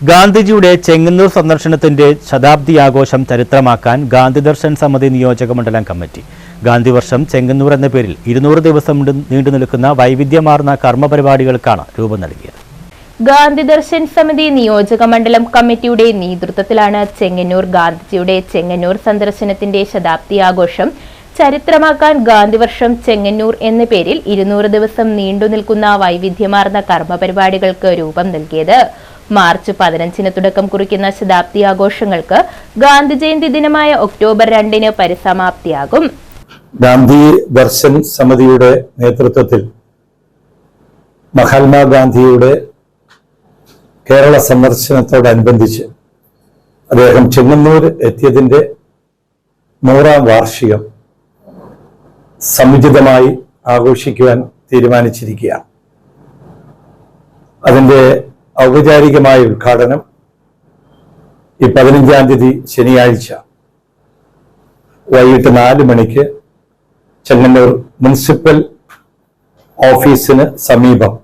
ഗാന്ധിജിയുടെ ചെങ്ങന്നൂർ സന്ദർശനത്തിന്റെ ശതാബ്ദി ആഘോഷം ചരിത്രമാക്കാൻ ഗാന്ധി ദർശൻ സമിതി നിയോജക മണ്ഡലം കമ്മിറ്റി ഗാന്ധി വർഷം ചെങ്ങന്നൂർ എന്ന പേരിൽ 200 ദിവസം നീണ്ടുനിൽക്കുന്ന വൈവിധ്യമാർന്ന കർമ്മപരിപാടികൾക്കാണ് രൂപം നൽകിയത്. ഗാന്ധി ദർശൻ സമിതി നിയോജക മണ്ഡലം കമ്മിറ്റിയുടെ നേതൃത്വത്തിലാണ് ചെങ്ങന്നൂർ ഗാന്ധിജിയുടെ ചെങ്ങന്നൂർ സന്ദർശനത്തിന്റെ ശതാബ്ദി ആഘോഷം ചരിത്രമാക്കാൻ ഗാന്ധി വർഷം ചെങ്ങന്നൂർ എന്ന പേരിൽ 200 ദിവസം നീണ്ടുനിൽക്കുന്ന വൈവിധ്യമാർന്ന കർമ്മപരിപാടികൾക്ക് രൂപം നൽകിയത്. മാർച്ച് 15-ന് തുടക്കം കുറിക്കുന്ന ശതാബ്ദി ആഘോഷങ്ങൾക്ക് ഗാന്ധി ജയന്തി ദിനമായ ഒക്ടോബർ 2-ന് പരിസമാപ്തിയാകും. ഗാന്ധി ദർശൻ സമിതിയുടെ നേതൃത്വത്തിൽ മഹാത്മാഗാന്ധിയുടെ കേരള സന്ദർശനത്തോടനുബന്ധിച്ച് അദ്ദേഹം ചെങ്ങന്നൂർ എത്തിയതിന്റെ 100ാം വാർഷികം സമുചിതമായി ആഘോഷിക്കുവാൻ തീരുമാനിച്ചിരിക്കുകയാണ്. അതിന്റെ ഔപചാരികമായ ഉദ്ഘാടനം ഈ 15-ാം തീയതി ശനിയാഴ്ച വൈകിട്ട് 4 മണിക്ക് ചെങ്ങന്നൂർ മുനിസിപ്പൽ ഓഫീസിന് സമീപം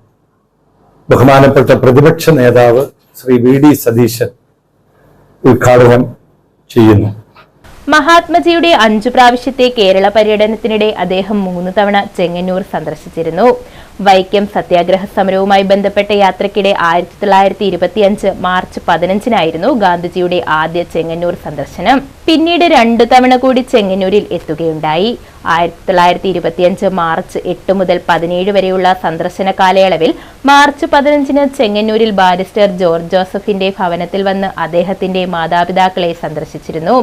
ബഹുമാനപ്പെട്ട പ്രതിപക്ഷ നേതാവ് ശ്രീ VD സതീശൻ ഉദ്ഘാടനം ചെയ്യുന്നു. മഹാത്മജിയുടെ 5 പ്രാവശ്യത്തെ കേരള പര്യടനത്തിനിടെ അദ്ദേഹം 3 തവണ ചെങ്ങന്നൂർ സന്ദർശിച്ചിരുന്നു. വൈക്കം സത്യാഗ്രഹ സമരവുമായി ബന്ധപ്പെട്ട യാത്രയ്ക്കിടെ 1925 മാർച്ച് 15-നായിരുന്നു ഗാന്ധിജിയുടെ ആദ്യ ചെങ്ങന്നൂർ സന്ദർശനം. പിന്നീട് 2 തവണ കൂടി ചെങ്ങന്നൂരിൽ എത്തുകയുണ്ടായി. 1925 മാർച്ച് 8 മുതൽ 17 വരെയുള്ള സന്ദർശന കാലയളവിൽ മാർച്ച് 15-ന് ചെങ്ങന്നൂരിൽ ബാരിസ്റ്റർ ജോർജ് ജോസഫിന്റെ ഭവനത്തിൽ വന്ന് അദ്ദേഹത്തിന്റെ മാതാപിതാക്കളെ സന്ദർശിച്ചിരുന്നു.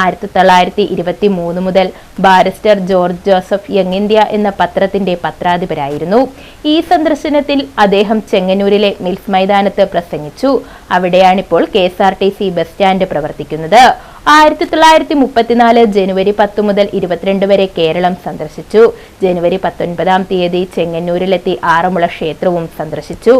1923 മുതൽ barrister George Joseph young India എന്ന പത്രത്തിന്റെ പത്രാധിപരായിരുന്നു. ഈ സന്ദർശനത്തിൽ അദ്ദേഹം ചെങ്ങന്നൂരിലെ മിൽസ് മൈതാനത്ത് പ്രസംഗിച്ചു. അവിടെയാണിപ്പോൾ KSRTC ബസ് സ്റ്റാൻഡ് പ്രവർത്തിക്കുന്നത്. 1934 ജനുവരി 10 മുതൽ 22 വരെ കേരളം സന്ദർശിച്ചു. ജനുവരി 19-ാം തീയതി ചെങ്ങന്നൂരിലെത്തി ആറന്മുള ക്ഷേത്രവും സന്ദർശിച്ചു.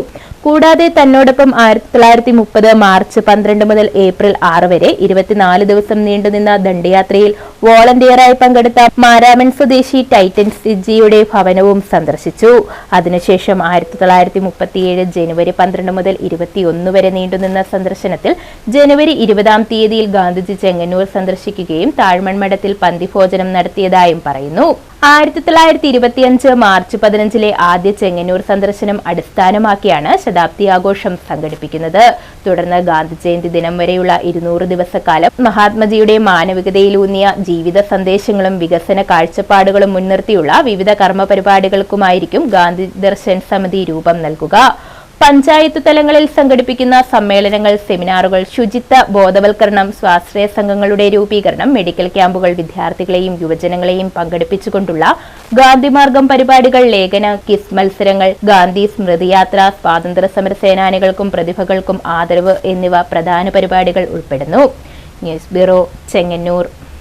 കൂടാതെ തന്നോടൊപ്പം 1930 മാർച്ച് 12 മുതൽ ഏപ്രിൽ 6 വരെ 24 ദിവസം നീണ്ടുനിന്ന ദണ്ഡയാത്രയിൽ വോളണ്ടിയറായി പങ്കെടുത്ത മാരാമൺ സ്വദേശി ടൈറ്റൻ സിജിയുടെ ഭവനവും സന്ദർശിച്ചു. അതിനുശേഷം 1937 ജനുവരി 12 മുതൽ 21 വരെ നീണ്ടുനിന്ന സന്ദർശനത്തിൽ ജനുവരി 20-ാം തീയതിയിൽ ഗാന്ധിജി ചെങ്ങന്നൂർ സന്ദർശിക്കുകയും താഴ്മൺമഠത്തിൽ പന്തിഭോജനം നടത്തിയതായും പറയുന്നു. 1925 മാർച്ച് 15-ലെ ആദ്യ ചെങ്ങന്നൂർ സന്ദർശനം അടിസ്ഥാനമാക്കിയാണ് ശതാബ്ദി ആഘോഷം സംഘടിപ്പിക്കുന്നത്. തുടർന്ന് ഗാന്ധി ജയന്തി ദിനം വരെയുള്ള 200 ദിവസക്കാലം മഹാത്മജിയുടെ മാനവികതയിലൂന്നിയ ജീവിത സന്ദേശങ്ങളും വികസന കാഴ്ചപ്പാടുകളും മുൻനിർത്തിയുള്ള വിവിധ കർമ്മ പരിപാടികൾക്കുമായിരിക്കും ഗാന്ധി ദർശൻ സമിതി രൂപം നൽകുക. പഞ്ചായത്ത് തലങ്ങളിൽ സംഘടിപ്പിക്കുന്ന സമ്മേളനങ്ങൾ, സെമിനാറുകൾ, ശുചിത്വ ബോധവൽക്കരണം, സ്വാശ്രയ സംഘങ്ങളുടെ രൂപീകരണം, മെഡിക്കൽ ക്യാമ്പുകൾ, വിദ്യാർത്ഥികളെയും യുവജനങ്ങളെയും പങ്കെടുപ്പിച്ചുകൊണ്ടുള്ള ഗാന്ധിമാർഗം പരിപാടികൾ, ലേഖന ക്വിസ് മത്സരങ്ങൾ, ഗാന്ധി സ്മൃതിയാത്ര, സ്വാതന്ത്ര്യ സമര സേനാനികൾക്കും പ്രതിഭകൾക്കും ആദരവ് എന്നിവ പ്രധാന പരിപാടികൾ ഉൾപ്പെടുന്നു. News bureau, Chengannur.